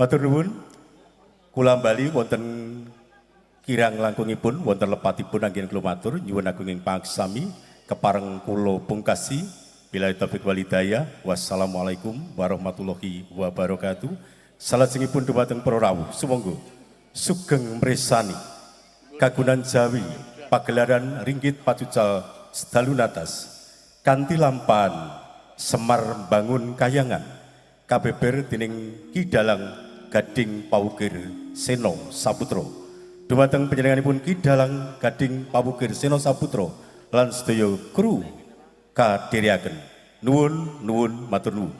Matur nuwun, kula bali wonten kirang langkungipun, wonten lepatipun anggen kula matur nyuwun agunging pangsami kepareng kula pungkasi billahi taufik wal hidayah. Wassalamualaikum warahmatullahi wabarakatuh. Salajengipun dumateng para rawuh sumangga sugeng mresani kagunan Jawi pagelaran ringgit pacucal sedalunatas kanthi lampan Semar Bangun Kayangan kabeber dening Ki Dalang Gading Pawukir Seno Saputra. Dumateng panjenenganipun Ki Dalang Gading Pawukir Seno Saputra lan sedaya kru kadherekaken. Nuwun matur nuwun.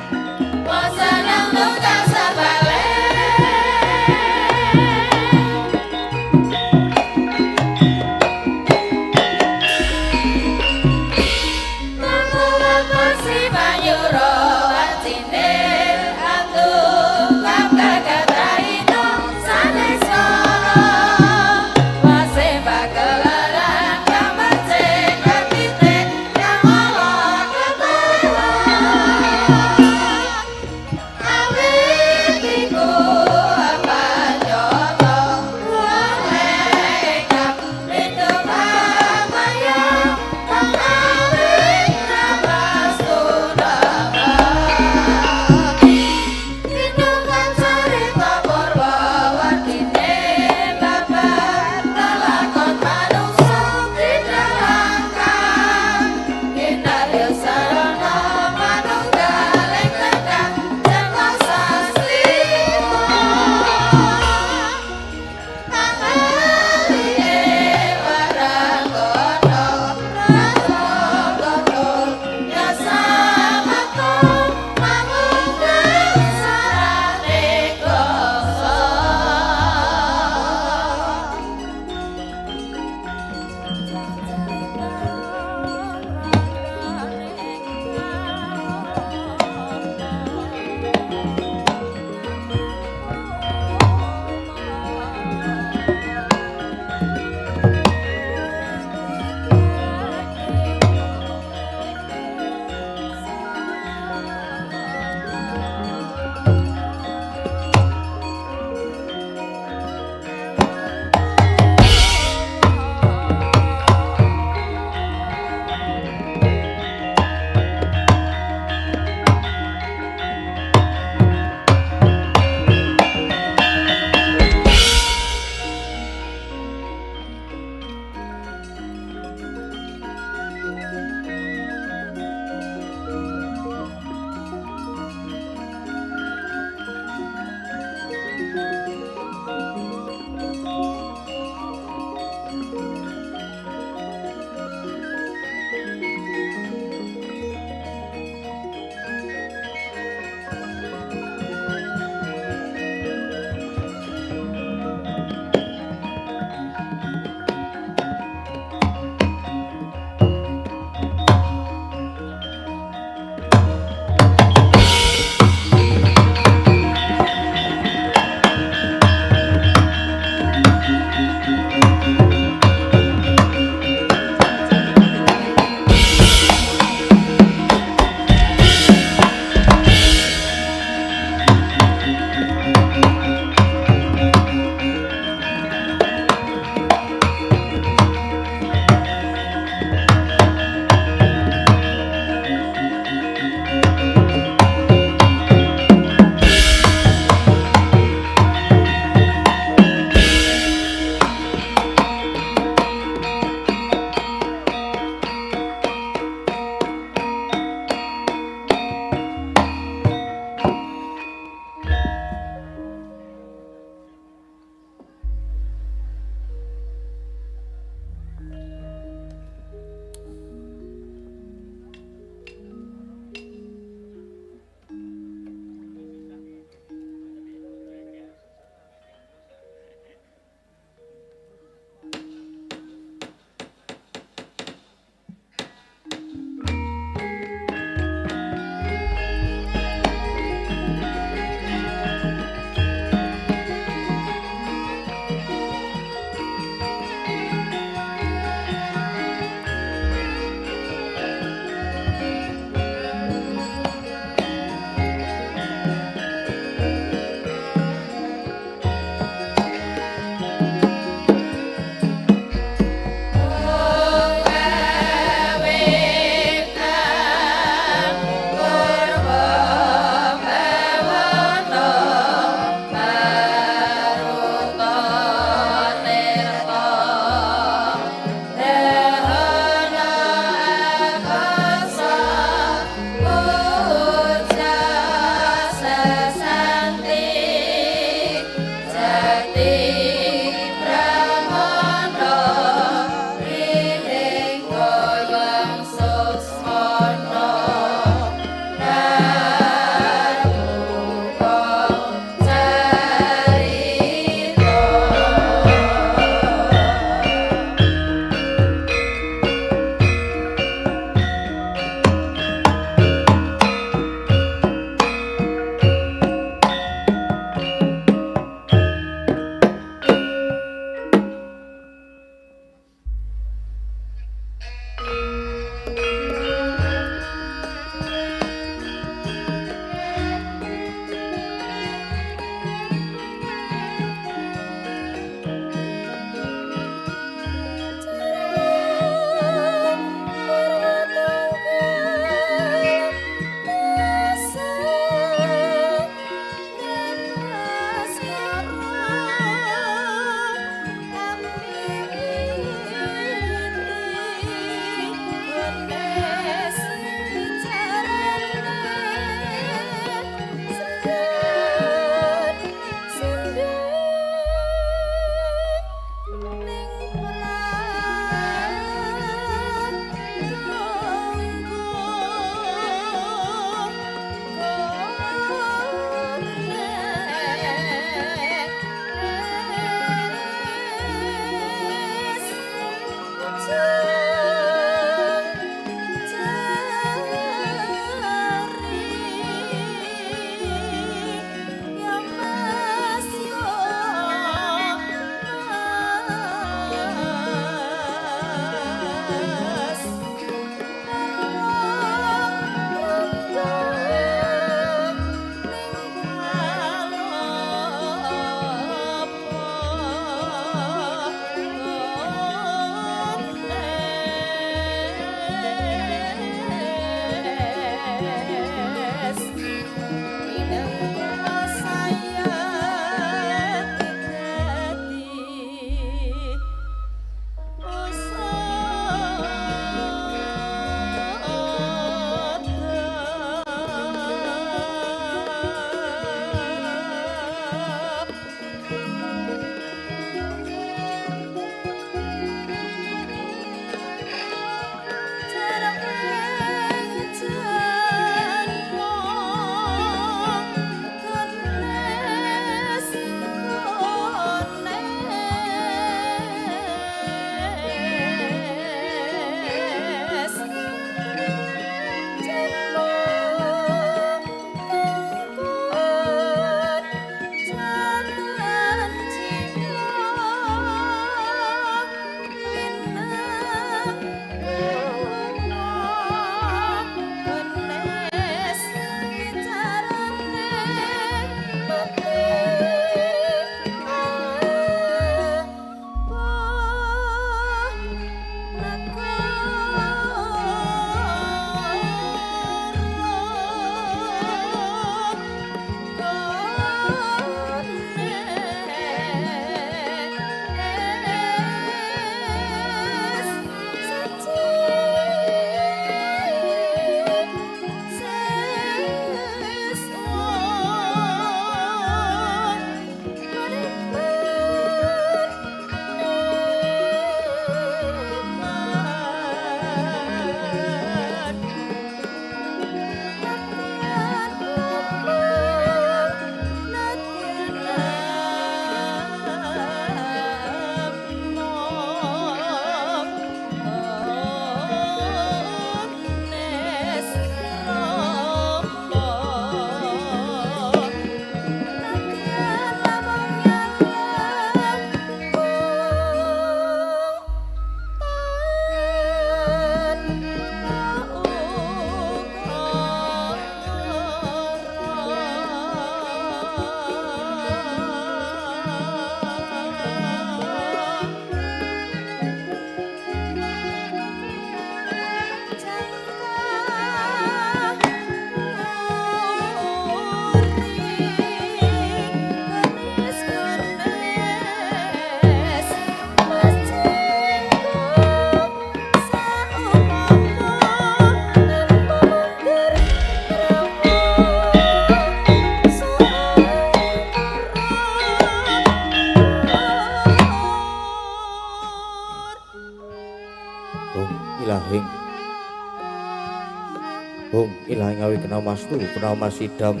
ilang awi kena mastu penama sidam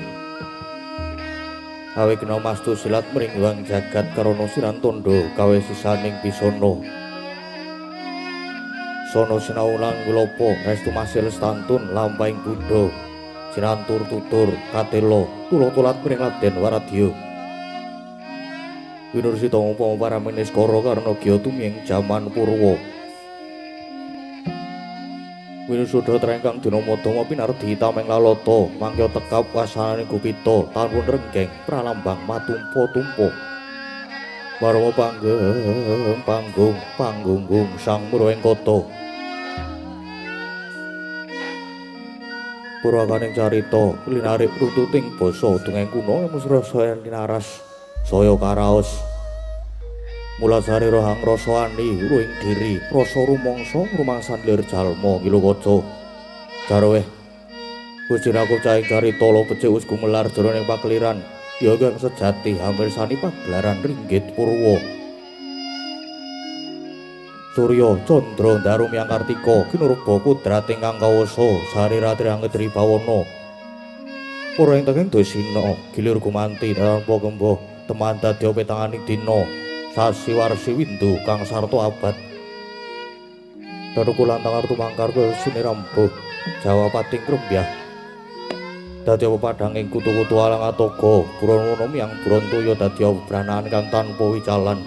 awi kena mastu silat meringwang jagat karono siran tondo kawe sisaning bisono sono sinaulang wilopo restu masil stantun lampaing budo sinantur tutur katelo tulo-tulat mering Raden Waradya Winursita umpama paraminis kara karna giya tumiyeng jaman purwa Winusudha trengkang dinamadama pinardi tameng lalata mangya tekap wasananing gupita tanpun renggeng pralambang matumpa-tumpa Warma panggung sang murweng kata Purwakaning carita linarik runtuting basa dongeng kuna musrasa linaras saya karaos Mulasari rohang rasa ani ruing diri rasa rumangsa rumangsan lir jalma ngilukaca jarweh Gusiraku cahing carita lo becik wis gumelar jroning pakliran ya kang sejati hampir sani pagelaran ringgit purwa Surya Candra Darum Yang Kartika kinurba kudrat ingkang kawasa sariratri anggetri bawana Pura ing tenging dosina gilir gumanti tanpa kembuh teman dadi petanganing dina sasi warsi windu kang sarta abad Daruku lantang artu mangkar kesini rambuh Jawa pating krembyah dadi padhang ing kutu-kutu alang atoga Purana yang Brontoyo dadi branaan kang tanpa wicalan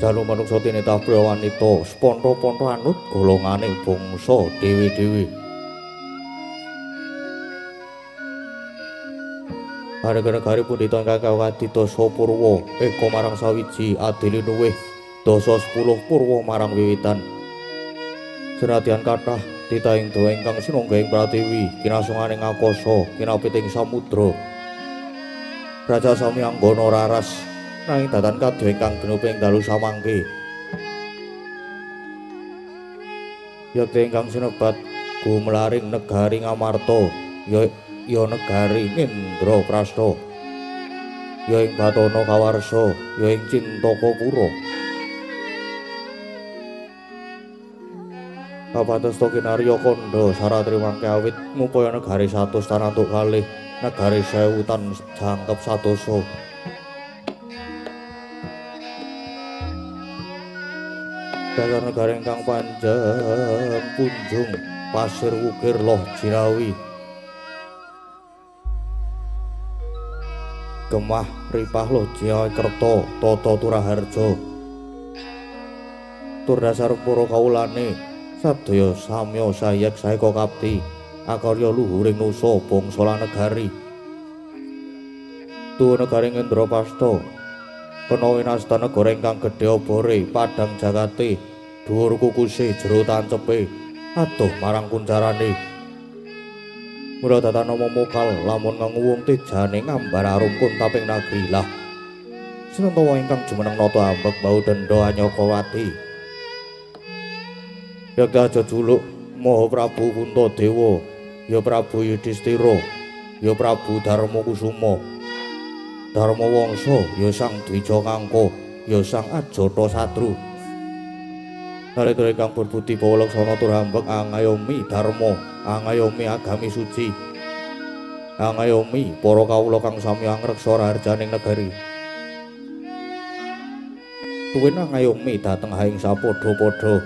Jalu manungsa tinitah priya wanita sponto-ponto anut golonganing bangsa dewi-dewi Negari pundhita ingkang kawedita Purwa eka marang sawiji adili nuwih dasa 10 Purwa marang wiwitan senadyan kathah titahing dawa ingkang sinunggahing Pratiwi kinasunganing akasa kinapiting samudra Raja Sami Anggana raras nanging datan kadya ingkang genuping dalu samangke yakti ingkang sinebat gumelaring negari Ngamarta ya negari Indraprastha ya ing Batana Kawarsa ya ing Cintakapura kapatesta kinarya kandha saratri mangke awit ngupaya negari 100 tanantuk kalih negari 1000 tan jangkep sadasa Dalar negara ingkang panjang punjung pasir wukir loh jirawi Gemah ripah loh jirawi kerto toto turaharjo tur dasar pura kaulane sadaya samya sayak saeka kapti akarya luhuring nusa bangsa lan negari tu negaring Indraprastha kena winasta negara ingkang gedhe obore padhang jagate dhuwur kukuse jero tancepe adoh marang kuncarane mula datana momokal lamun nganguwung tejane ngambar arungkun taping nagri lah sinentawa ingkang jumeneng nata ambek bau denda Anyakawati yakti aja juluk Maha Prabu Puntadewa ya Prabu Yudhistira ya Prabu Darmakusuma Dharma Wangsa ya Sang Dwija Kangka ya Sang Ajata Satru Naritra ingkang berbudi pawalaksana tur hambek angayomi dharma angayomi agami suci angayomi para kawula kang sami angreksa raharjaning negari tuwin angayomi dhateng haing sapadha-padha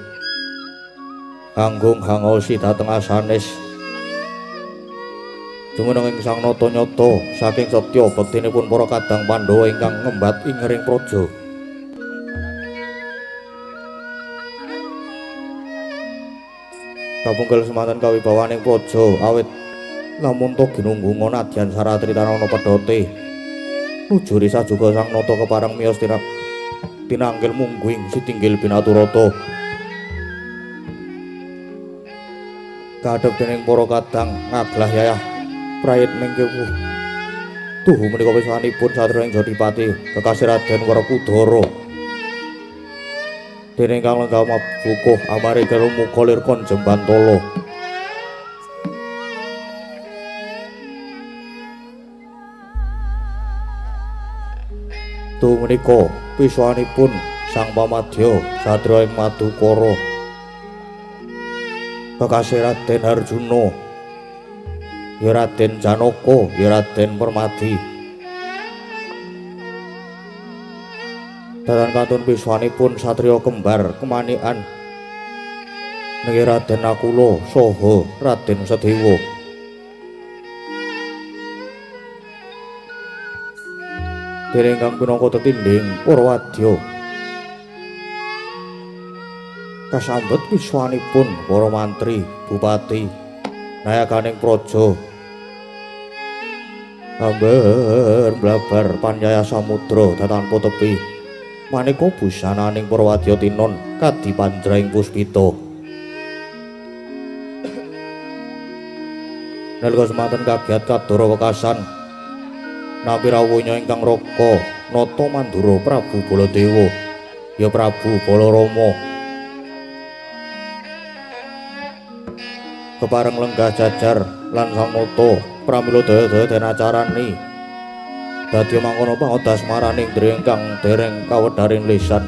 anggung hangosi dhateng asanes Jumeneng ing sang nata nyata saking setya bektinipun para kadang Pandhawa ingkang ngembat ing ring praja. Kapungkel semanten kawibawaning praja awit lamun to ginunggung nadyan saratri tanana pedhote. Nujuri sajuga sang nata kepareng miyos tinanggil mungguing sitinggil binaturata. Kadhep dening para kadang ngaglah yayah prayit mengkewu tuhu menika pisanipun satriya ing Jodipati kekasih Raden Werkudara dene ingkang lenggah mabukuh amarga muga lir kon Jembantala tuhu menika pisanipun sang pamadya satriya ing Madukara kekasih Raden Harjuna, ya Raden Janaka, ya Raden Permadi. Dadan kantun piswanipun satriya kembar kemanikan niki Raden Nakula saha Raden Sedewa. Dene ingkang pinangka tetindhing para wadya kasambet piswanipun para mantri, bupati, nayakaning praja amber blabar panyaya samudra datanpa tepi maneka busananing para wadya tinon kadi panjraing puspita. Nalika semanten kagiat kadara wekasan nampi rawuhnya ingkang raka nata mandura Prabu Baladewa, ya Prabu Balarama kepareng lenggah jajar lan sang nata pramila daya-daya den acarani dadi mangkono pangodas maraning dri ingkang dereng kawedharing lisan.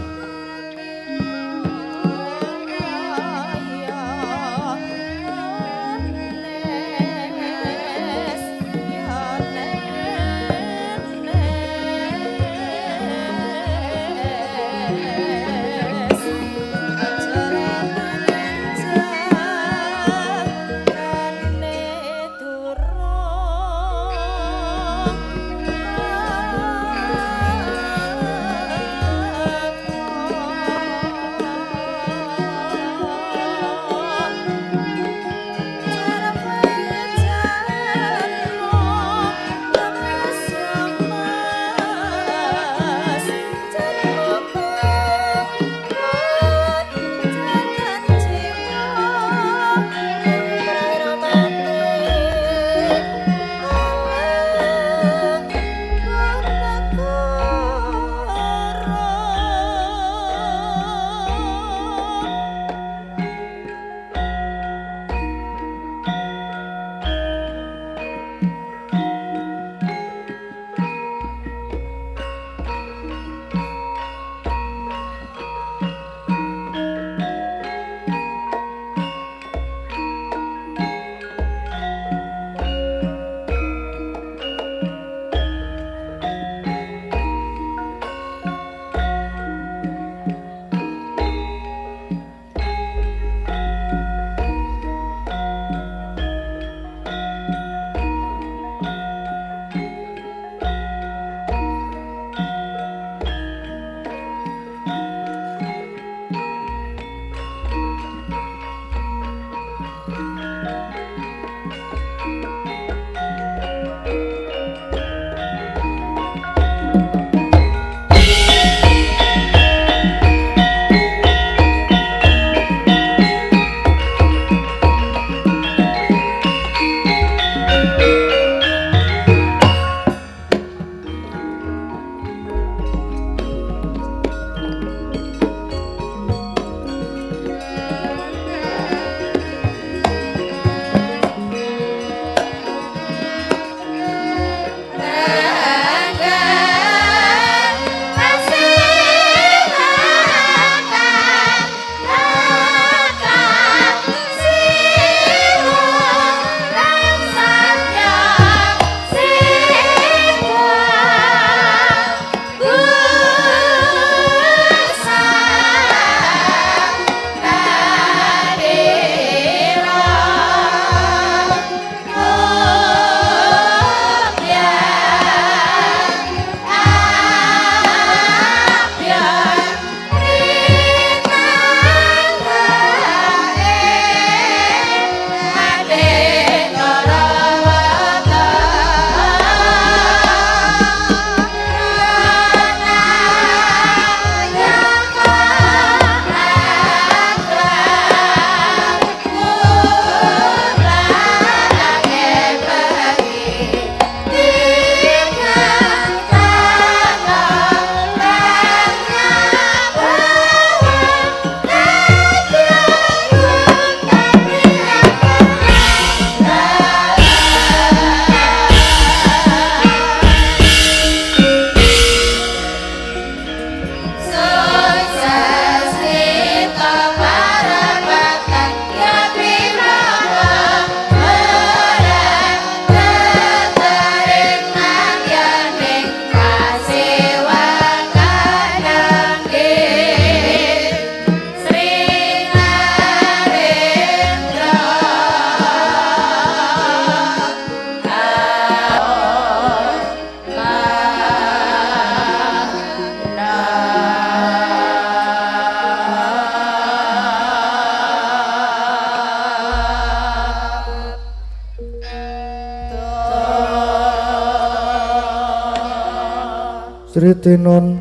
Sri Tinon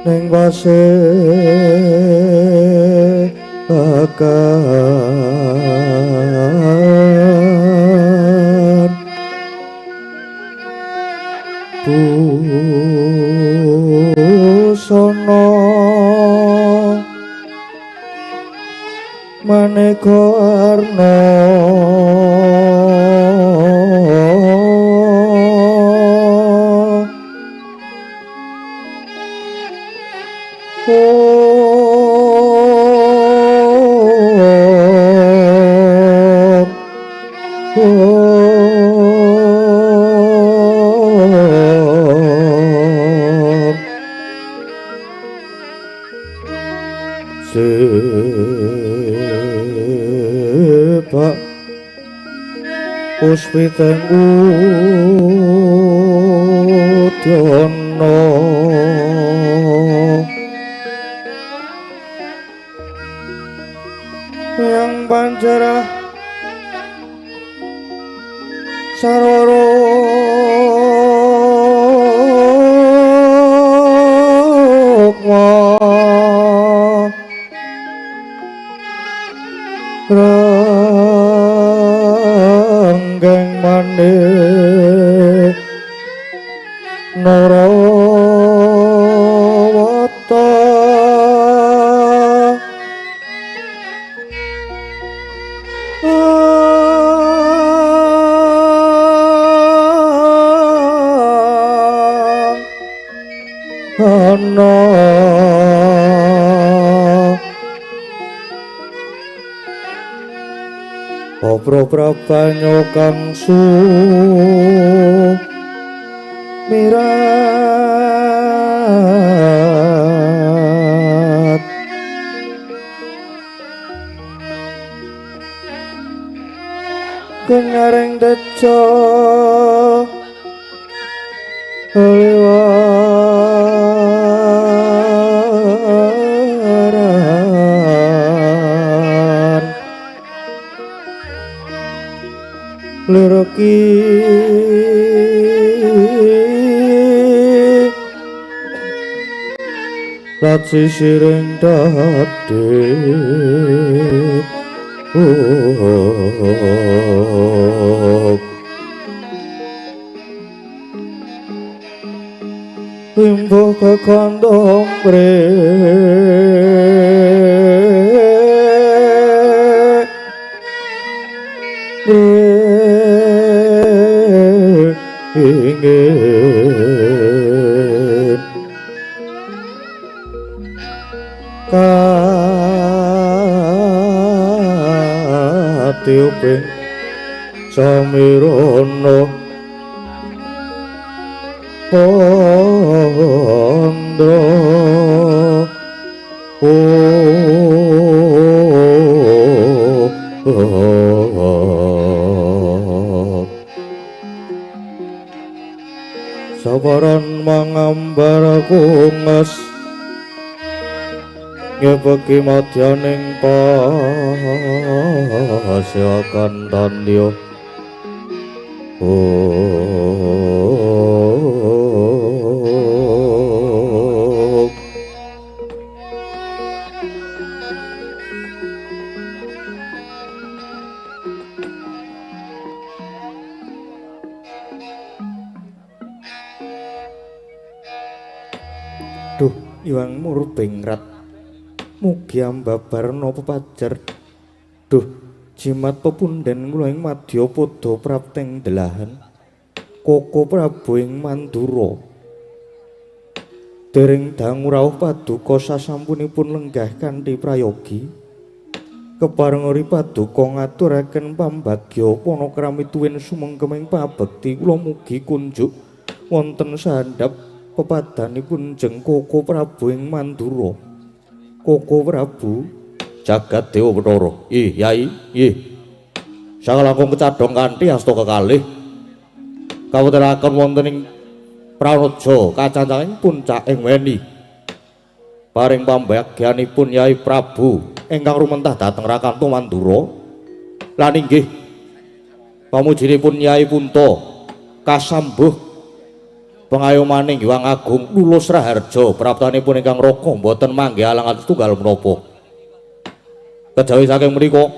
ning wase akan busana maneka arna Sebab puspiteng udana yang pancerah saroro ranggeng maneh narawata ana Obro prabanyo kang sumirat kenyaring deca liwaran liriki lat sisiring dade limbo kekandong ingin katiuping samirono pondro sabaran mangambar kungas ngepeki madyaning pasyakan tandya Duh, Iwang Murbingrat mugi ambabarna pepajar. Duh, jimat pepunden kula ing madya pada prapteng delahan. Koko Prabu ing Mandura. Dereng dangu rawuh paduka sasampunipun lenggah kanthi prayogi. Kepareng uri paduka ngaturaken pambagya panakrami tuwin sumengkeming pabekti kula mugi kunjuk wonten sandhap pepadanipun jeng Koko Prabu ing Mandura. Koko Prabu jagat Dewa Bathara. Yai, sakalangkung kecadhong kanthi asta kekalih kawontenaken wonten ing Pranaja kacancanging puncak ing weni. Paring pambagyanipun Yai Prabu ingkang rumentah dhateng Rakanto Mandura. Lan inggih pamujinipun Yai Punta kasambuh Pengayomaning Hyang Agung lulus Raharja praptanipun ingkang raka boten manggih alangan setunggal menapa. Kejawi saking menika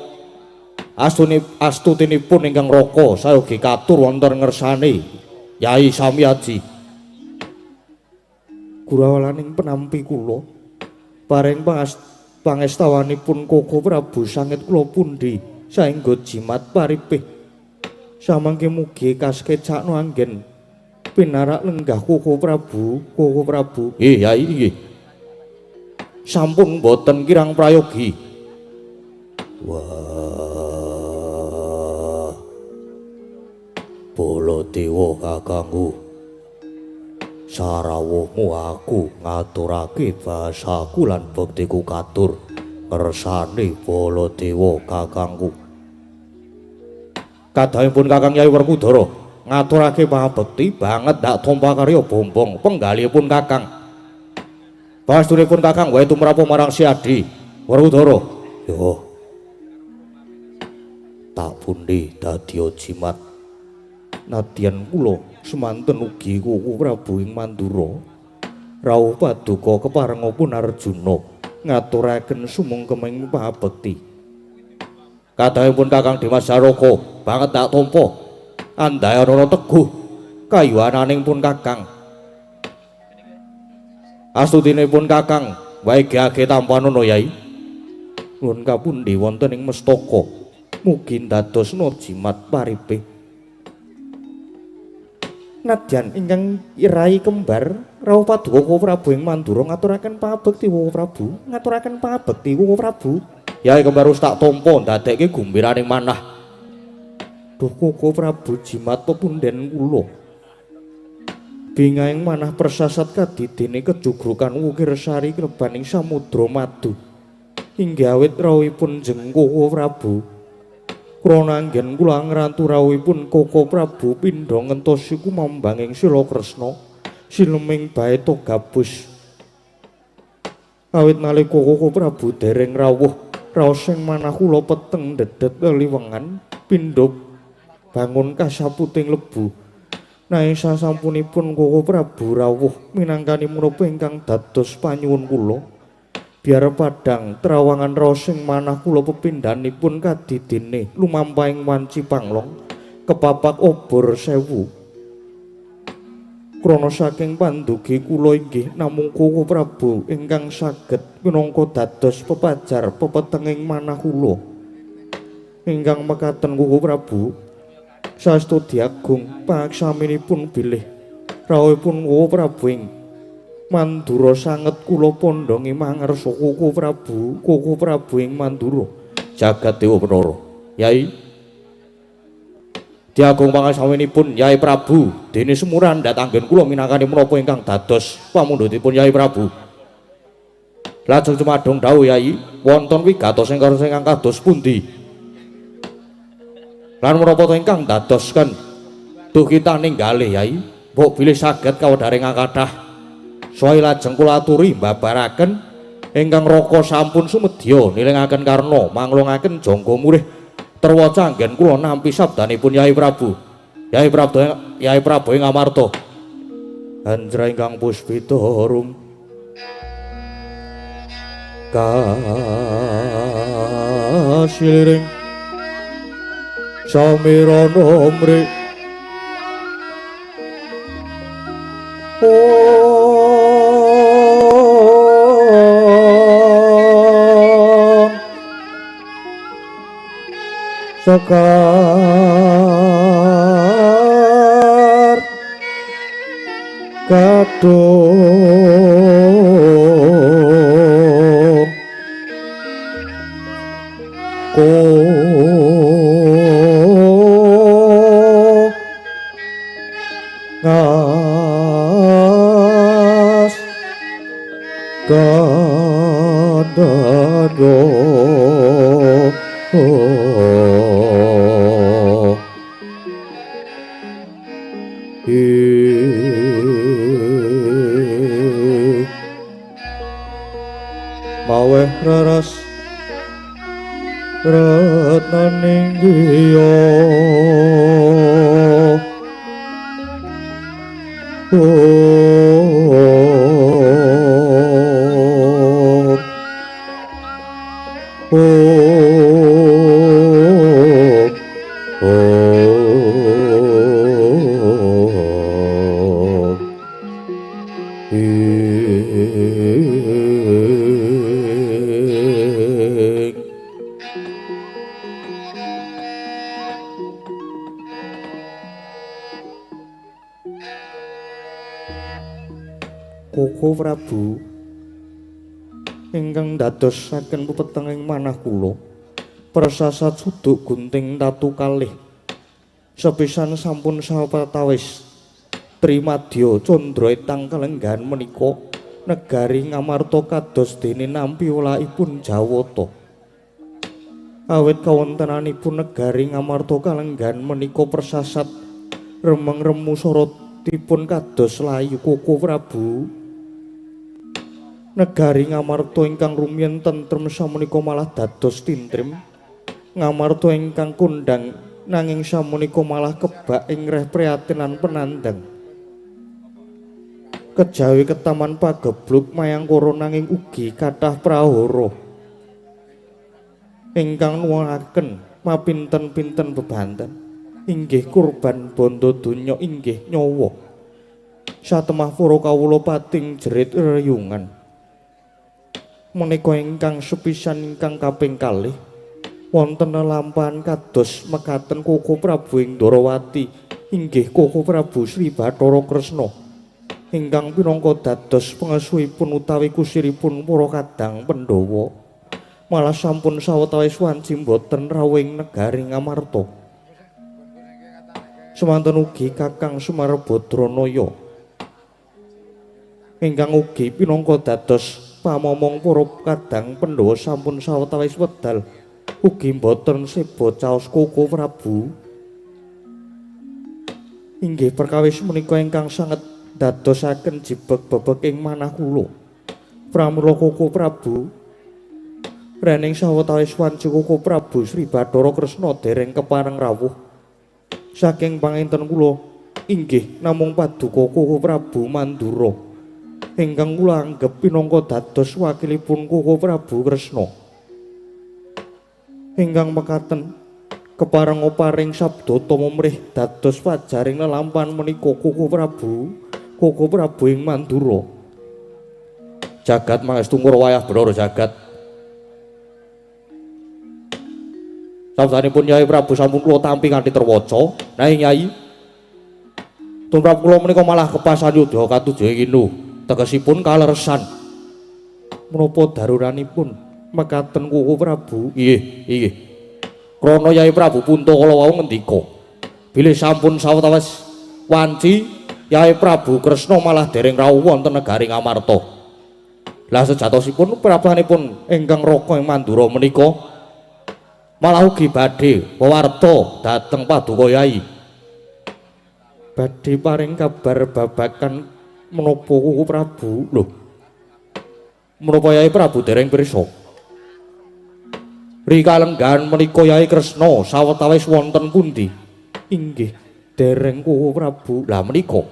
astutinipun ingkang raka sayogi katur wonten ngersane Yai Samyaji. Gurawalaning penampi kula paring pangestawanipun Koko Prabu sangit kula pundi saengga jimat paripih samangke mugi kaskecakno anggen pinarak lenggah Koko Prabu. Yai nggih. Sampun boten kirang prayogi. Wah. Baladewa kakangku. Sarawuhmu aku ngaturake basaku lan bektiku katur ngersane Baladewa kakangku. Kadhahipun Kakang Yai Werkudara ngaturake pangabekti banget dak tampa karya bombong penggalipun Kakang. Pasturipun Kakang wae tumrap marang Si Adi Werkudara. Yo. Tak pundi dadi jimat. Nadyan kula semanten ugi Koko Prabu ing Mandura rawuh paduka keparengipun Arjuna ngaturaken sumengkeming pangabekti. Kadhahipun Kakang Dimas Jaraka banget dak tampa andhayanana teguh kayuananing pun Kakang. Astutinipun Kakang wae gage tampanana Yai. Nuwun kapundi wonten ing mestaka mugi ndadosna jimat paripih. Nadyan ingkang rai kembar rawuh paduka Koko Prabu ing Mandura ngaturaken pangabekti Koko Prabu. Yai kembar wis tak tampa ndadekke gumbiraning manah. Duh Koko Prabu jimat pepunden kula. Bingahing manah persasat kadidene kejugrukan wukir sari klebaning samudra madu. Inggih awit rawuhipun jeng Koko Prabu. Krana anggen kula ngrantu rawuhipun Koko Prabu pindha ngentosi kumambanging Sila Kresna sileming baeta gabus. Awit nalika Koko Prabu dereng rawuh raos sing manah kula peteng dedet leliwengan pindha bangun kasaputing lebu. Nanging sasampunipun Koko Prabu rawuh minangkani menapa ingkang dados panyuwun kula. Biar padang trawangan raos sing manah kula pepindhanipun kadidene lumampahing wanci panglong kepapak obor 1000. Krana saking pandugi kula inggih namung Koko Prabu ingkang saged minangka dados pepajar pepetenging manah kula. Ingkang mekaten Koko Prabu saestu diagung pangaksaminipun bilih rawuhipun Koko Prabu ing Mandura sanget kula pondhongi mangersa Koko Prabu ing Mandura jagat dewa penara. Yai diagung pangasaminipun Yai Prabu dene semuran datanggen kula minangkani menapa ingkang dados pamundhutipun Yai Prabu. Lajeng cumadong dawuh Yai wonten wigatos ingkang kados pundi lan menapa ingkang dadosken duh kita ninggalih Yai mbok bilih saged kawedharing kathah. Soai lajeng kula aturi mbabaraken ingkang raka sampun sumedya nilingaken karna manglungaken jangka murih terwaca anggen kula nampi sabdanipun Yai Prabu ing Amarta. Anjra ingkang puspita rum kasiliring samirana mrih Sekar kadung ngas kadado maweh raras retnaning giya Koko Prabu ingkang dadosaken pepetenging manah kula persasat suduk gunting tatu kalih sepisan sampun sawetawis Trimadya Candra ingkang kalenggahan menika negari Ngamarta kados dene nampi wolakipun Jawata awit kawontenanipun negari Ngamarta kalenggahan menika persasat remeng remu sorotipun kados layu Koko Prabu negari Ngamarta ingkang rumiyin tentrem sapunika malah dados tintrim Ngamarta ingkang kondang nanging sapunika malah kebak ing reh priatinan penandang kejawi ketaman pagebluk mayangkara nanging ugi kathah prahara ingkang nuwuhaken mapinten-pinten bebanten inggih kurban bondo donya inggih nyawa satemah para kawula pating jerit reyungan menika ingkang sepisan ingkang kaping kalih wonten lelampahan kados mekaten Koko Prabu ing Ndarawati inggih Koko Prabu Sri Bathara Kresna ingkang pinangka dados pengesuhipun utawi kusiripun para kadang Pandhawa malah sampun sawetawis wanci boten rawuh ing negari Ngamarta semanten ugi Kakang Semar Badranaya ingkang ugi pinangka dados pamomong para kadang Pandhawa sampun sawetawis wedal ugi boten seba caos Koko Prabu inggih perkawis menika ingkang sanget dadosaken jibeg bebek ing manah kula pramila Koko Prabu rening sawetawis wanci Koko Prabu Sri Bathara Kresna dereng kepareng rawuh saking panginten kula inggih namung paduka Koko Prabu Mandura ingkang kula anggep pinangka dados wakilipun Koko Prabu Kresna ingkang mekaten kepareng oparing sabda tama mrih dados pajaring lelampahan menika Koko Prabu ing Mandura jagat mangestu wayah Brara jagat sabdanipun Nyai Prabu sampun kula tampi kanthi terwaca nanging Nyai tumrap kula menika malah kepasan yudha katujuh inu tegesipun kaleresan menapa daruranipun mekaten Koko Prabu inggih krana Nyai Prabu Punta kala wau ngendika bilih sampun sawetawis wanci Nyai Prabu Kresna malah dereng rawuh wonten negari Ngamarta lah sejatosipun prabanipun ingkang raka ing Mandura menika malah ugi badhe wewarta dhateng paduka Yai badhe paring kabar babakan menapa Koko Prabu lho menapa Nyai Prabu dereng pirsa rikalenggahan menika Nyai Kresna sawetawis wonten pundi inggih dereng Koko Prabu lah menika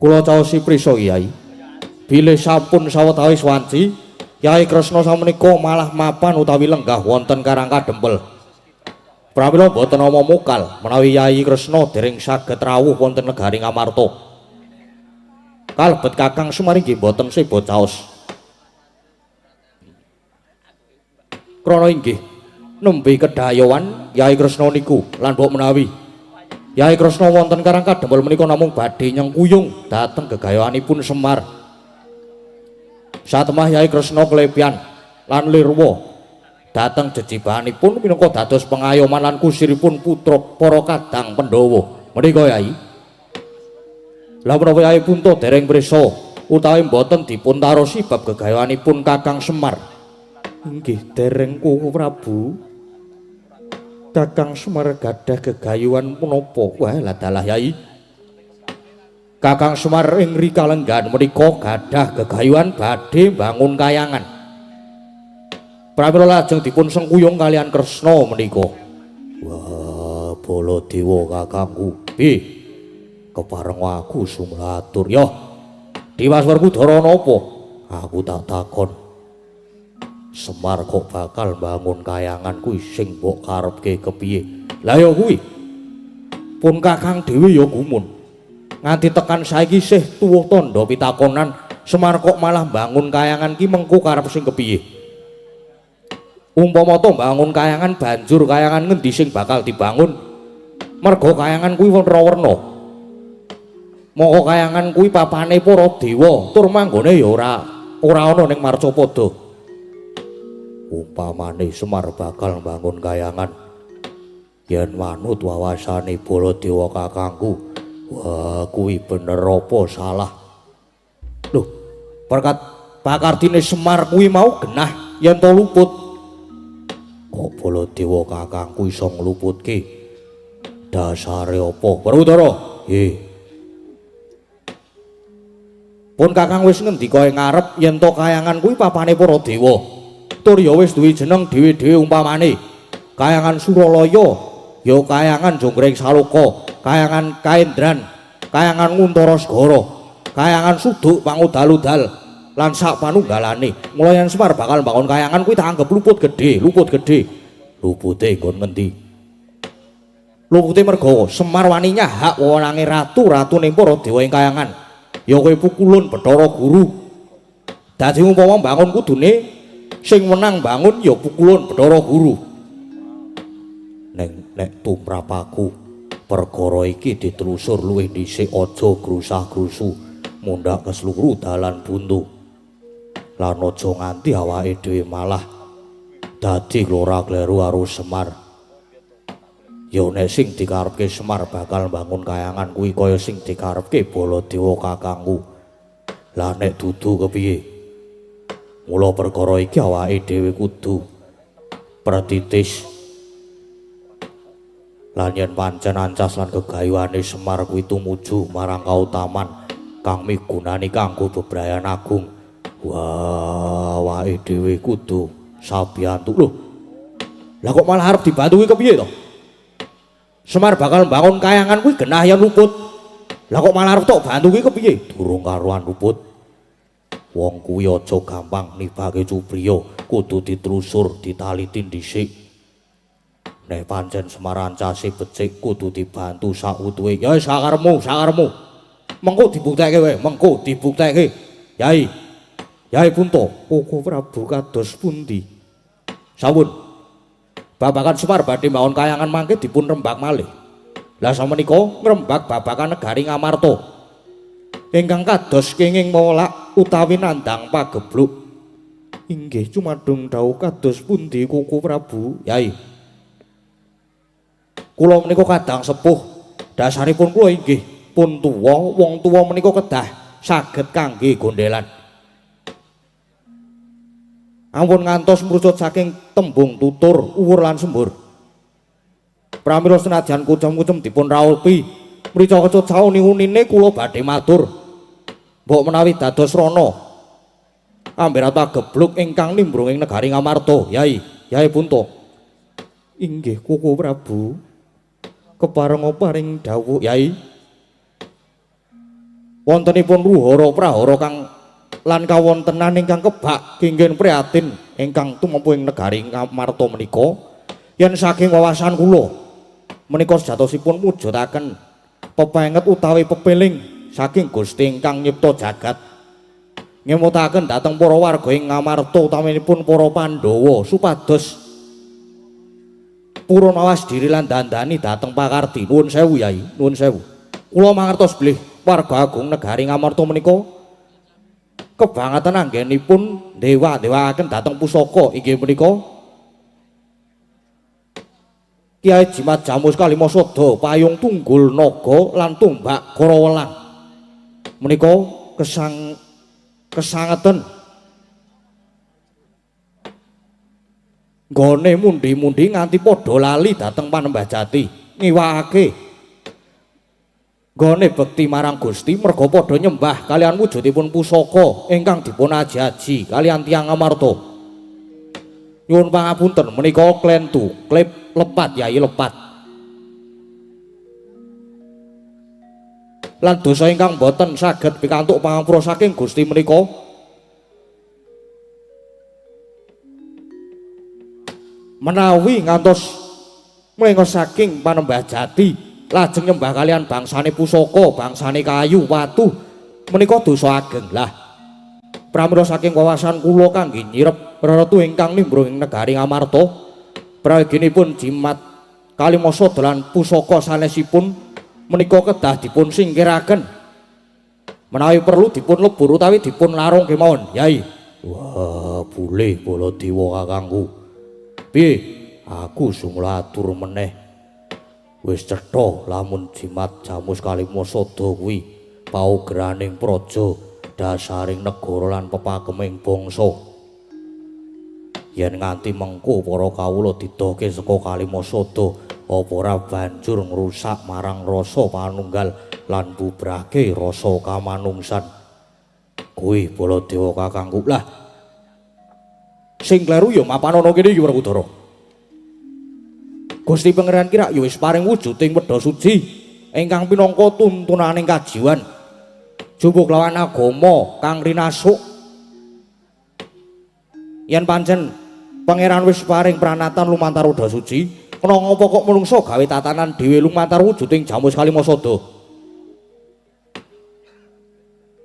kula caosi prisa Kyai bilih sampun sawetawis wanci Kyai Kresna samenika malah mapan utawi lenggah wonten Karangka Dempel pramila boten nama mokal menawi Kyai Kresna dereng saged rawuh wonten negari Ngamarta kalebet Kakang Semar inggih boten seba caos krana inggih nembe kedayowan Kyai Kresna niku lan mbok menawi Kyai Kresna wonten Karangka Dempel menika namung badhe nyengkuyung dhateng gegayoanipun Semar satemah Kyai Kresna klepian lan lirwa dhateng jejibahanipun minangka dados pengayoman lan kusiripun putra para kadang Pandhawa menika Kyai lah menapa Kyai Punta dereng prisa utawi boten dipun tarosi bab gegayoanipun Kakang Semar inggih dereng Koko Prabu Kakang Semar gadah gegayuhan menapa wah lah dalah Kyai Kakang Semar ing rikalenggahan menika gadah gegayuhan badhe bangun kayangan pramila lajeng dipun sengkuyung kalian Kresna menika wah Baladewa kakangku kepareng aku sumlatur ya Dimas Werkudara napa aku tak takon Semar kok bakal bangun kayangan kuwi sing mbok karepke kepiye lah ya kuwi pun Kakang dhewe ya gumun nganti tekan saiki isih tuwuh tandha pitakonan Semar kok malah bangun kayangan ki mengko karep sing kepiye umpama to bangun kayangan banjur kayangan ngendi sing bakal dibangun merga kayangan kuwi werna-werna Moko kayangan kuwi papane para dewa, tur manggone ya ora ana ning Marcapada. Umpamane Semar bakal bangun kayangan yen manut wawasane Baladewa kakangku, wah kuwi bener apa salah? Loh, berkat pakardine Semar kuwi mau genah yen to luput. Kok Baladewa kakangku iso ngluputke? Dasare apa? Werkudara. Nggih. Pun kakang wis ngendika ing ngarep yen to kayangan kuwi papane para dewa. Tur ya wis duwe jeneng dhewe-dhewe umpamane. Kayangan Suralaya, ya kayangan Jonggreng Saloka, kayangan Kaendran, kayangan Nguntara Segara, kayangan Suduk Pangudal-udal lan sak panunggalane. Mula yen Semar bakal bangun kayangan kuwi tak anggap luput gedhe, luput gedhe. Lupute nggon ngendi? Lupute merga Semar wani nyahak wewenange ratu ning para dewa ing kayangan. Ya kowe pukulun Bathara Guru. Dadi umpama bangun kudune sing menang bangun ya pukulun Bathara Guru. Nek tumrapaku perkara iki ditelusur luwih dhisik aja grusah-grusu mundhak kesluru dalan buntu. Lan aja nganti awake dhewe malah dadi glora-gleru karo Semar. Ya nek sing dikarepke Semar bakal bangun kayangan kuwi kaya sing dikarepke Baladewa kakangku. Lah nek dudu kepiye? Mula perkara iki awake dhewe kudu pratitis. Lan yen pancen ancas lan gegayuhane Semar kuwi tumuju marang kautaman kang migunani kanggo bebrayan agung. Wah, awake dhewe kudu sabiyantu. Lho. Lah kok malah arep dibantu kuwi kepiye to? Semar bakal bangun kayangan kuwi genah yen luput. Lah kok malah arep tok bantu kuwi kepiye? Durung karuan luput. Wong kuwi aja gampang nibake Cubriya, kudu ditelusur, ditaliti dhisik. Nek pancen Semar ancase becik kudu dibantu sautuhe. Ya sakarepmu, sakarepmu. Mengko dibuktekke wae, mengko dibuktekke. Yai. Yai Punta, Koko Prabu kados pundi? Sampun. Babakan Semar badhe mbangun kayangan mangke dipun rembak malih. Lah samenika ngrembak babakan negari Ngamarta. Ingkang kados kenging molak utawi nandhang pagebluk. Inggih cumadung dawuh kados pundi Koko Prabu? Yai. Kula menika kadang sepuh. Dasaripun kula inggih pun tuwa, wong tuwa menika kedah saged kangge gondelan. Ampun ngantos mrucut saking tembung tutur uwur lan sembur. Pramila senajan kucem-kucem dipun rawuhi mrica kecut sauni-unine kula badhe matur. Mbok menawi dados rana amberat gebluk ingkang nimbrung ing negari Ngamarta, Yai, Yai Punta. Inggih Koko Prabu. Keparenga paring dawuh, Yai. Wontenipun ruhara prahara kang lan kawontenan ingkang kebak kenggen prihatin ingkang tumempu ing negari Ngamarta menika yen saking wawasan kula menika sejatosipun mujudaken pepenget utawi pepeling saking Gusti ingkang nyipta jagat ngemutaken dhateng para warga ing Ngamarta utaminipun para Pandhawa supados purun mawas diri lan dandani dhateng pakardi. Nuwun sewu Yai, nuwun sewu. Kula mangertos bilih warga agung negari Ngamarta menika kebangetan anggenipun dewa-dewaaken dhateng pusaka inggih menika Kyai Jimat Jamus Kalimasada payung tunggul naga lan tumbak Karawelang menika kesangeten nggone mundi-mundi nganti padha lali dhateng Panembah Jati ngiwakake nggone bekti marang Gusti merga padha nyembah kalian wujudipun pusaka ingkang dipun aji-aji kalian tiyang Ngamarta. Nyuwun pangapunten menika klentu klip lepat Yai lepat. Lan dosa ingkang boten saged pikantuk pangapura saking Gusti menika menawi ngantos mlengos saking Panembah Jati lajeng nyembah kalian bangsane pusaka, bangsane kayu, watu menika dosa ageng. Lah pramila saking wawasan kula kangge nyirep ratu ingkang nimbrung ing negari Ngamarta praginipun Jimat Kalimasada lan pusaka sanesipun menika kedah dipun singkiraken Menawi perlu dipun lebur utawi dipun larung kemawon, Yai. Wah, boleh Baladewa kakangku. Piye? Aku sumula atur meneh. Wis cetha lamun jimat Jamus Kalimasada kuwi paugraning praja dasaring negara lan pepageming bangsa. Yen nganti mengko para kawula didohke saka Kalimasada apa ora banjur ngrusak marang rasa panunggal lan bubrake rasa kamanungsan. Kuwi Baladewa kakangku. Lah sing kleru ya mapan ana kene iki Werkudara. Gusti Pangeran Kirak ya wis paring wujuding wedha suci ingkang pinangka tuntunaning kajiwan. Jupuk lawan agama kang rinasuk. Yen pancen Pangeran wis paring pranatan lumantar wedha suci, kena ngapa kok menungsa gawe tatanan dhewe lumantar wujuding Jamus Kalimasada?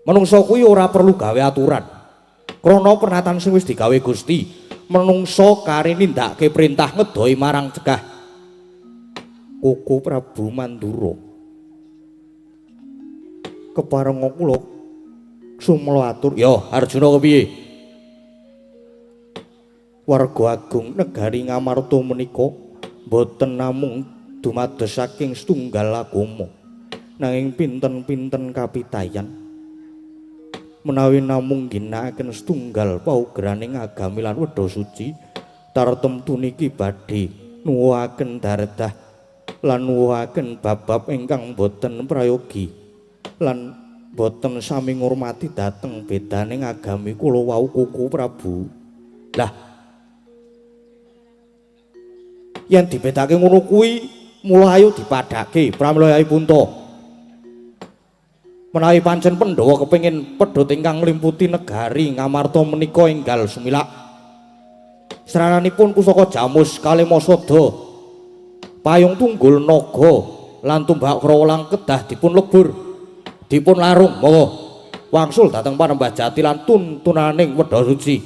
Menungsa kuwi ora perlu gawe aturan. Krana pranatan sing wis digawe Gusti, menungsa kari nindakake perintah ngedohi marang cegah. Koko Prabu Mandura keparenga kula sumela atur. Ya Arjuna kepiye? Warga agung negari Ngamarta menika boten namung dumados saking setunggal agama, nanging pinten-pinten kapitayan menawi namung ginakaken setunggal paugraning agami lan wedha suci tartemtu niki badhe nuwuhaken daredah lan nuwuhaken bab-bab ingkang boten prayogi lan boten sami ngurmati dhateng bedaning agami kula wau Koko Prabu. Lah yen dibedake ngono kuwi mula ayo dipadhake pramila Yai Punta. Menawi pancen Pandhawa kepengin pedhot ingkang nglimputi negari Ngamarta menika enggal sumilak srananipun pusaka Jamus Kalimasada payung tunggul naga lan tumbak krawalang kedah dipun lebur dipun larung mawa wangsul dhateng Panembah Jati lan tuntunaning wedha suci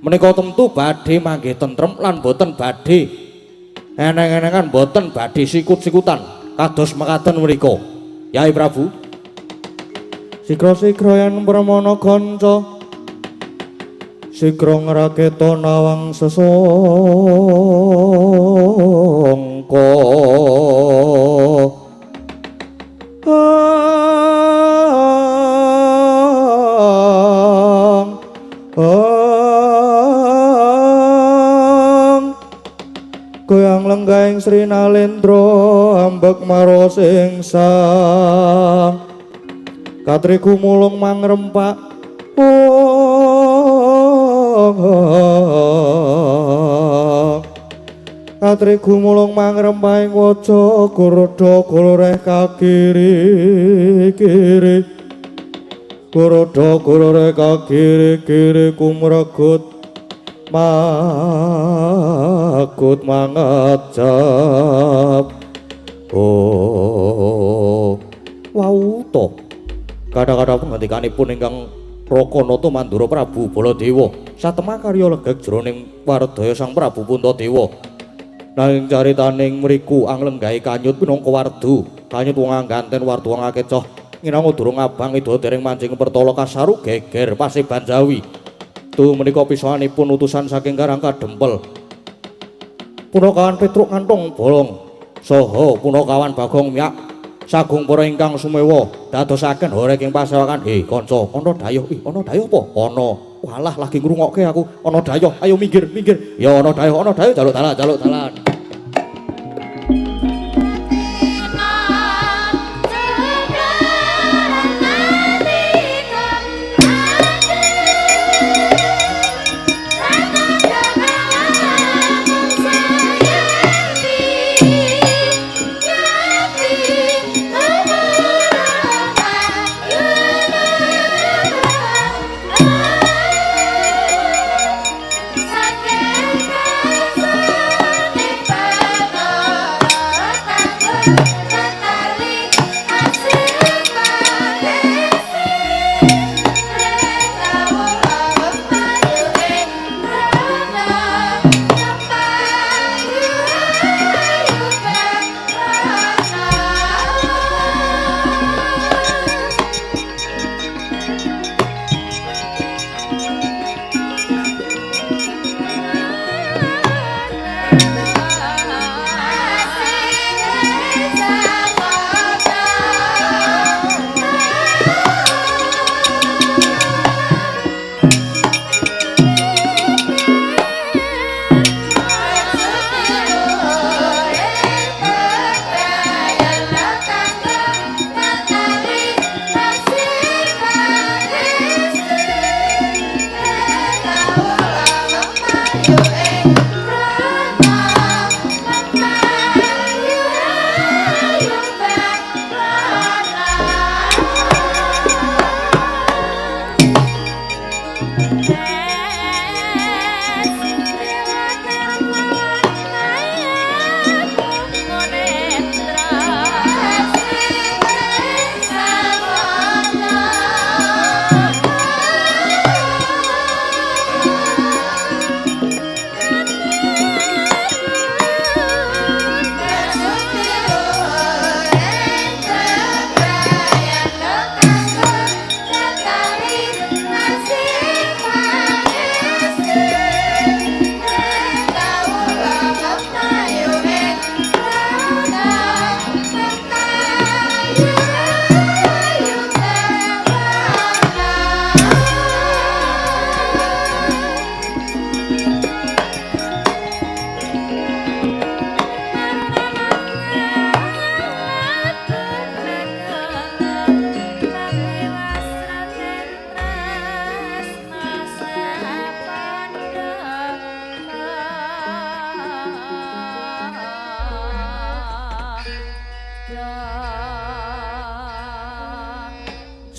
menika tentu badhe manggih tentrem lan boten badhe eneng-enengan boten badhe sikut-sikutan kados mekaten mriku. Yai Prabu sigra-sigra yen pramana kanca sigra ngraketa nawang sesangka goyang lenggahing Sri Nalendra ambek maros ing sang katri kumulung mangrempak katri gumulung mangrempahing waja Garuda goloreh kakiri-kiri Garuda goloreh kakiri-kiri kumregut makut mangajab. Wau to kadang-kadang pengantikanipun ingkang Rakanata Mandura Prabu Baladewa satemah karya legek jroning wardaya Sang Prabu Puntadewa. Nanging caritaning mriku anglenggahe kanyut pinangka wardu kanyut wong angganten wardu wong akecoh nginangu durung abang ida dereng mancing pertala kasaru geger Paseban Jawi. Tu menika pisanipun utusan saking Karangka Dempel punakawan Petruk Kantong Bolong saha punakawan Bagong Miyak sagung para ingkang sumewa dadosaken horeg ing pasewakan. Kanca ana dayuh. Ana dayuh apa? Ana. Walah lagi ngrungokke aku. Ana dayuh. Ayo minggir. Ya ana dayuh jaluk dalan.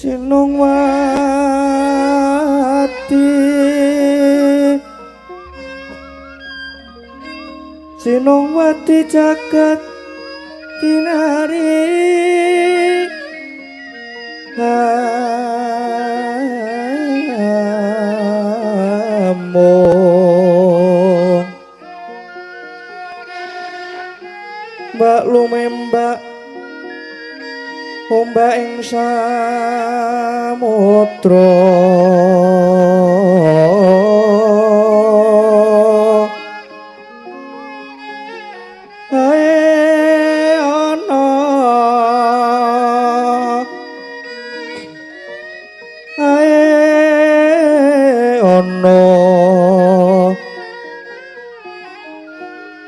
Sinongwati jagat kinari among mbak lumembak ombak ing samudra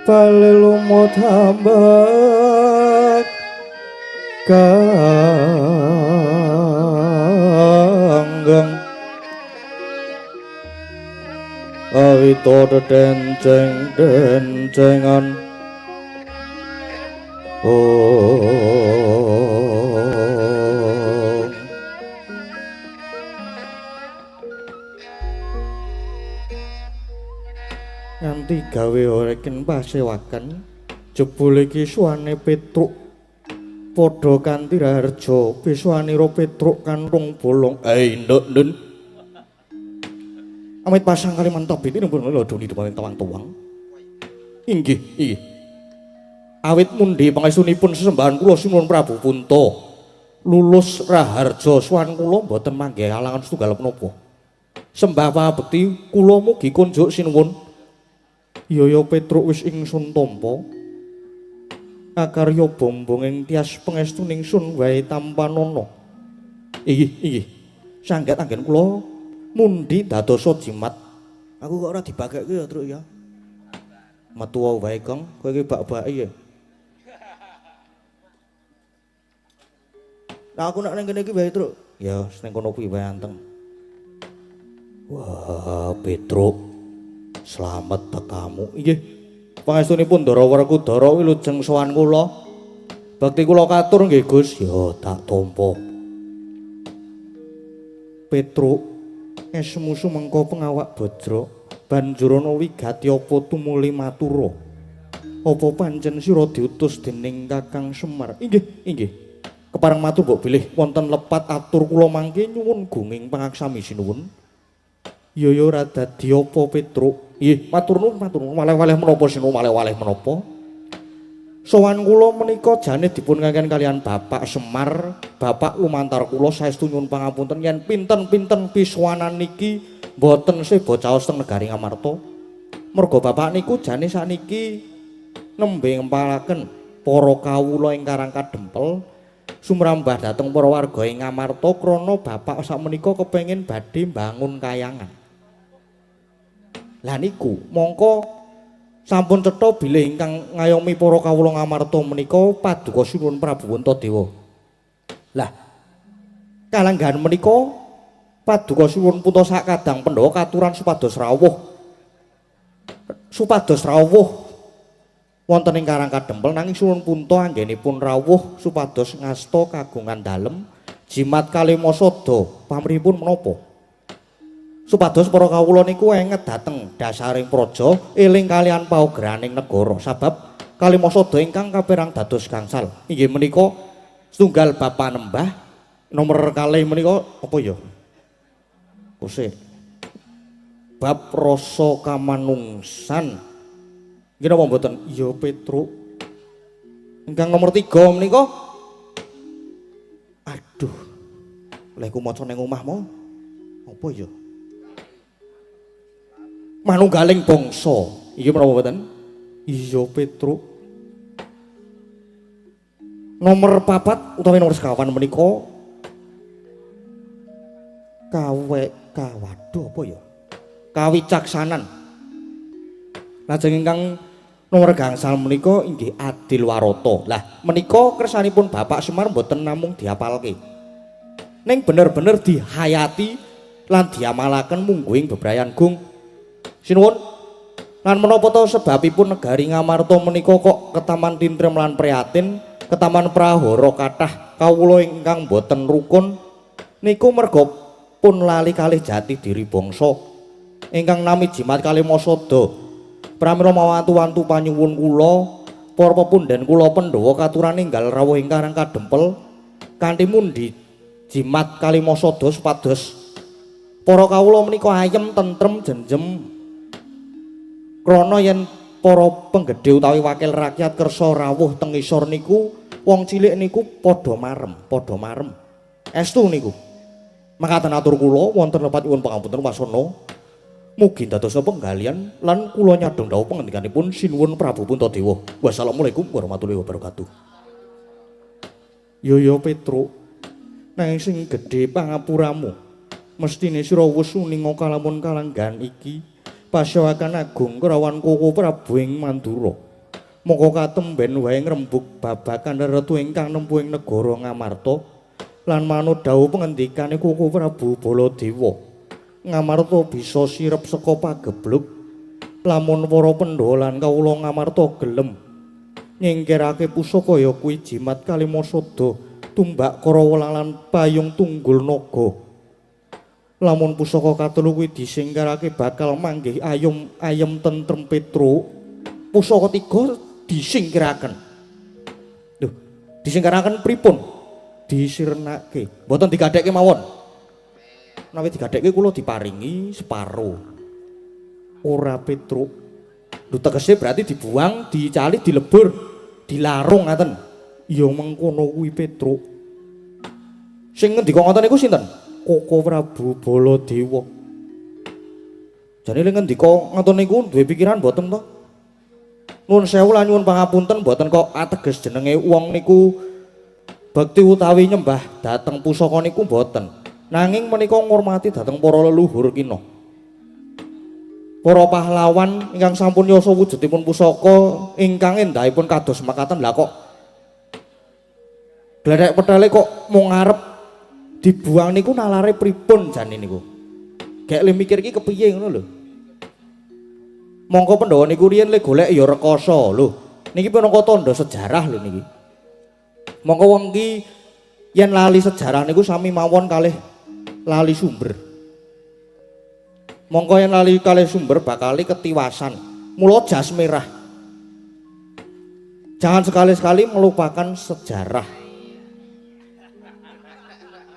bali lumut hambak kanggeng awito denceng-dencengan nganti gawe oreken pasewakan jebul iki suwane Petruk padha kanthi raharja biswanira Petruk kanthong bolong nduk amit pasang kaliman tabiti nipun lodoni dening tawang-tawang inggih awit mundi pangestunipun sesembahan kula Sinuwun Prabu Punta lulus raharja swan kula mboten manggih halangan setunggal menapa sembah pabekti kula mugi kunjuk sinuwun Yaya Petruk wis ingsun tampa akarya bombong ing tias pangestuning sun wae tampanana inggih sanget anggen kula mundi dadosa jimat aku kok ora dibagake ya Truk ya metu wae Kang kowe iki bak-baki ya nah aku nak ning kene iki wae Truk ya ning kono kuwi wae anteng wah Petruk slamet tekamu inggih pangestunipun Ndara Werkudara wilujeng sowan kula bakti kula katur nggih Gus ya tak tampa Petruk esmu sumengko pengawak Bajra banjur ana wigati apa tumuli matura apa pancen sira diutus dening Kakang Semar inggih kepareng matur mbok bilih wonten lepat atur kula mangke nyuwun gunging pangaksami sinuwun ya ora dadi apa Petruk nggih matur nuwun waleh-waleh menapa sinuwun waleh-waleh menapa sowan kula menika jane dipun ngangken kalian Bapak Semar Bapak lumantar kula saestu nyuwun pangapunten yen pinten-pinten piswanan niki mboten sebo caos teng negari Ngamarta merga Bapak niku jane sakniki nembe ngempalaken para kawula ing Karang Kadempel sumrambah dhateng para warga ing Ngamarta krana Bapak sakmenika kepengin badhe mbangun kayangan. Lah niku mongko sampun cetha bilih ingkang ngayomi para kawula Ngamarta menika Paduka Sinuwun Prabu Puntadewa. Lah kalenggahan menika Paduka Sinuwun Punta sakadang Pandhawa katuran supados rawuh wonten ing Karang Kadempel nanging Sinuwun Punta anggenipun rawuh supados ngasta kagungan dalem jimat Kalimasada pamrihipun menapa? Supados para kawula niku enget dhateng dasaring praja eling kalian paugraning negara sabab Kalimasada ingkang kaperang dados gangsal. Inggih menika setunggal bab panembah nomor kalih menika apa ya? Kusik. Bab rasa kamanungsan. Nggih napa mboten? Iya Petruk. Ingkang nomor 3 menika aduh. Lek ku maca ning omahmu apa ya? Manunggaling bangsa. Iki menapa mboten? Iya Petruk. Nomor 4 utawi nomor sekawan menika waduh apa ya? Kawicaksanan. Lajeng ingkang nomor gangsal menika inggih Adilwarata. Lah menika kersanipun Bapak Semar mboten namung diapalke. Ning bener-bener dihayati lan diamalaken mungguing bebrayan gung. Sinuwun lan menapa to sebabipun negari Ngamarta menika kok ketaman tintrem lan prihatin, ketaman prahara kathah kawula ingkang boten rukun Niku merga pun lali kalih jati diri bangsa ingkang nami jimat kalih Masada. Pramila mawantu-wantu panyuwun kula, para pepundhen kula Pandhawa katuran ninggal rawuh ingkang kadempel kanthi mundi jimat kalih Masada supados para kawula menika ayem tentrem jenjem krana yen para penggedhe utawi wakil rakyat kersa rawuh teng isor niku wong cilik niku padha marem estu niku makaten atur kula wonten lepat nyuwun pangapunten wasana mugi dadosa penggalian lan kula nyadong dawuh pangendikanipun sinuwun Prabu Puntadewa. Wassalamualaikum warahmatullahi wabarakatuh. Yo Petruk nanging sing gedhe pangapuramu mestine sira wis uninga kalamun kalanggan iki Pasyawakan Agung Kerawan Koko Prabu ing Mandura. Mongko katemben wae ngrembug babagan retu ingkang nempuh ing negara Ngamarta lan manut dawuh pangendikane Koko Prabu Baladewa. Ngamarta bisa sirep saka pageblug lamun para Pandhawa lan kawula Ngamarta gelem nyingkirake pusaka ya kuwi jimat Kalimasada tumbak Karawelang lan payung tunggul naga. Lamun pusaka katelu kuwi disingkirake bakal manggih ayem tentrem Petruk. Pusaka tiga disingkiraken. Lho, disingkiraken pripun? Disirnake. Mboten digadhekke mawon. Menawi digadhekke kula diparingi separo. Ora Petruk. Lho tegese berarti dibuang, dicali, dilebur, dilarung ngaten. Ya mengkono kuwi Petruk. Sing ngendika ngoten niku sinten? Koko Prabu Baladewa. Jane ning ngendika ngoten niku duwe pikiran mboten to? Nuwun sewu lan nyuwun pangapunten mboten kok ateges jenenge wong niku bekti utawi nyembah dhateng pusaka niku mboten. Nanging menika ngurmati dhateng para leluhur kina. Para pahlawan ingkang sampun yasa wujudipun pusaka ingkang endahipun kados makaten lha kok gledhek petele kok mung ngarep dibuang niku nalare pripun jane niku. Gek le mikir iki kepiye ngono lho. Mongko Pandhawa niku riyen le golek ya rekoso lho. Niki pinangka tandha sejarah lho niki. Mongko wong iki yen lali sejarah niku sami mawon kalih lali sumber. Mongko yen lali kalih sumber bakal ketiwasan. Mula jas merah. Jangan sekali-sekali melupakan sejarah.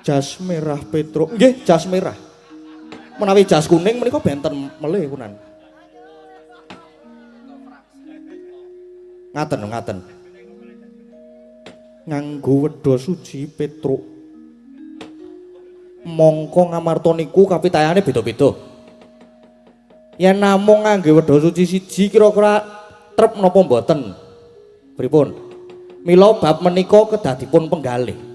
Jas merah Petruk. Nggih, jas merah. Menawi jas kuning menika benten melih kunan. Ngaten. Nganggo wedha suci Petruk. Mongko Ngamarta niku kapitayane beda-beda. Yen namung ngangge wedha suci siji kira-kira trep napa mboten? Pripun? Mila bab menika kedah dipun penggalih.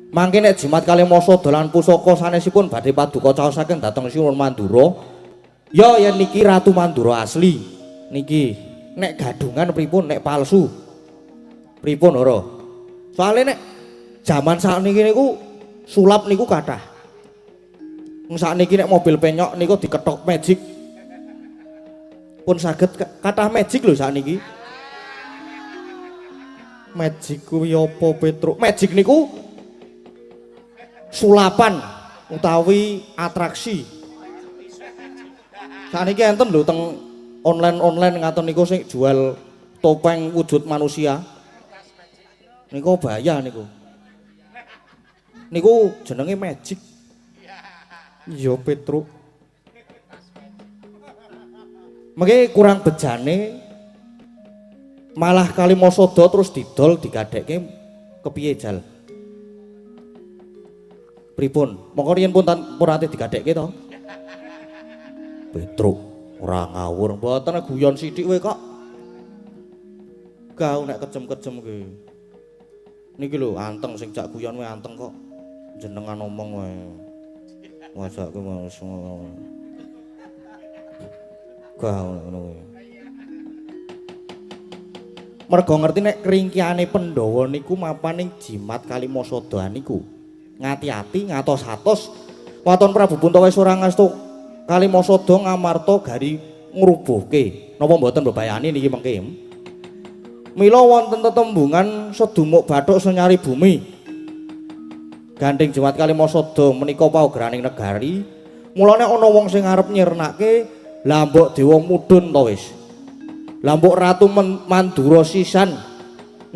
Mangke nek jimat Kalimasada lan pusaka sanesipun badhe paduka caosaken dhateng Sinuwun Mandura. Ya yen niki Ratu Mandura asli. Niki nek gadungan pripun nek palsu? Pripun ora? Soale nek jaman sakniki niku sulap niku kathah. Wong sakniki nek mobil penyok niku diketok magic. Pun saged kathah magic lho sakniki. Magic kuwi apa Petruk? Magic niku sulapan utawi atraksi. Saniki enten lho teng online ngaten niku sing jual topeng wujud manusia. Niku bahaya niku. Niku jenenge magic. Iya Petruk. Mengke kurang bejane malah Kalimasada terus didol digadhekke kepiye jal? Pripun? Mongko riyen pun ate digadhekke to. Petruk ora ngawur, mboten guyon sithik wae kok. Kau nek kejem-kejem ki. Niki lho anteng sing jak guyon wae anteng kok. Jenengan omong wae. Wasake wis ngono. Kau ngono wae. Mergo ngerti nek kringkiane Pandhawa niku mapaning jimat Kalimasada niku. Ngati-ati ngatos-atos waton Prabu Puntaweswara ngastu Kalimasada Ngamarta gari ngrubuhke napa mboten bebayani niki mengke. Mila wonten tetembungan sedumuk bathuk senyari bumi Gandeng Jumat Kalimasada menika paugraning negari. Mulane ana wong sing arep nyirnake lah mbok dewa mudhun to wis. Lah mbok ratu Mandura sisan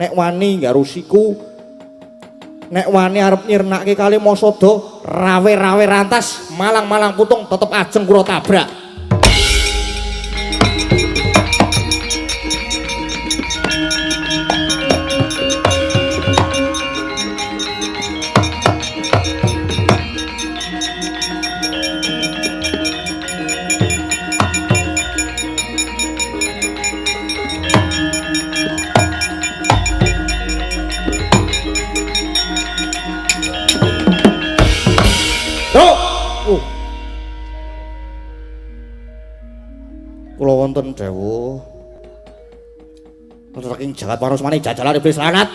nek wani garusiku nek wani arep nyirnake Kalimasada rawe-rawe rantas malang-malang putung tetep ajeng kula tabrak. Kula wonten dawuh saking jagat parasmane jajalan iblis lanat.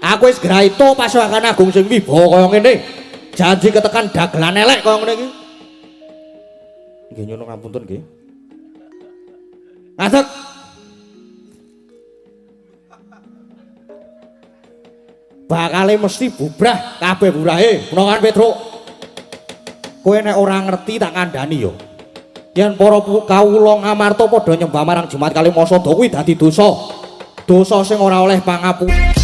Aku wis graito pasukan agung sing wibawa kaya ngene. Janji ketekan dagelan elek kaya ngene iki. Nggih nyuwun ngapunten nggih. Ngadeg. Bakale mesti bubrah kabeh burahe. Menawa Petruk. Kowe nek ora ngerti tak kandhani yo. Yen para kawula ngamarta padha nyembah marang Jumat Kalimasada kuwi dadi dosa. Dosa sing ora oleh pangapunten.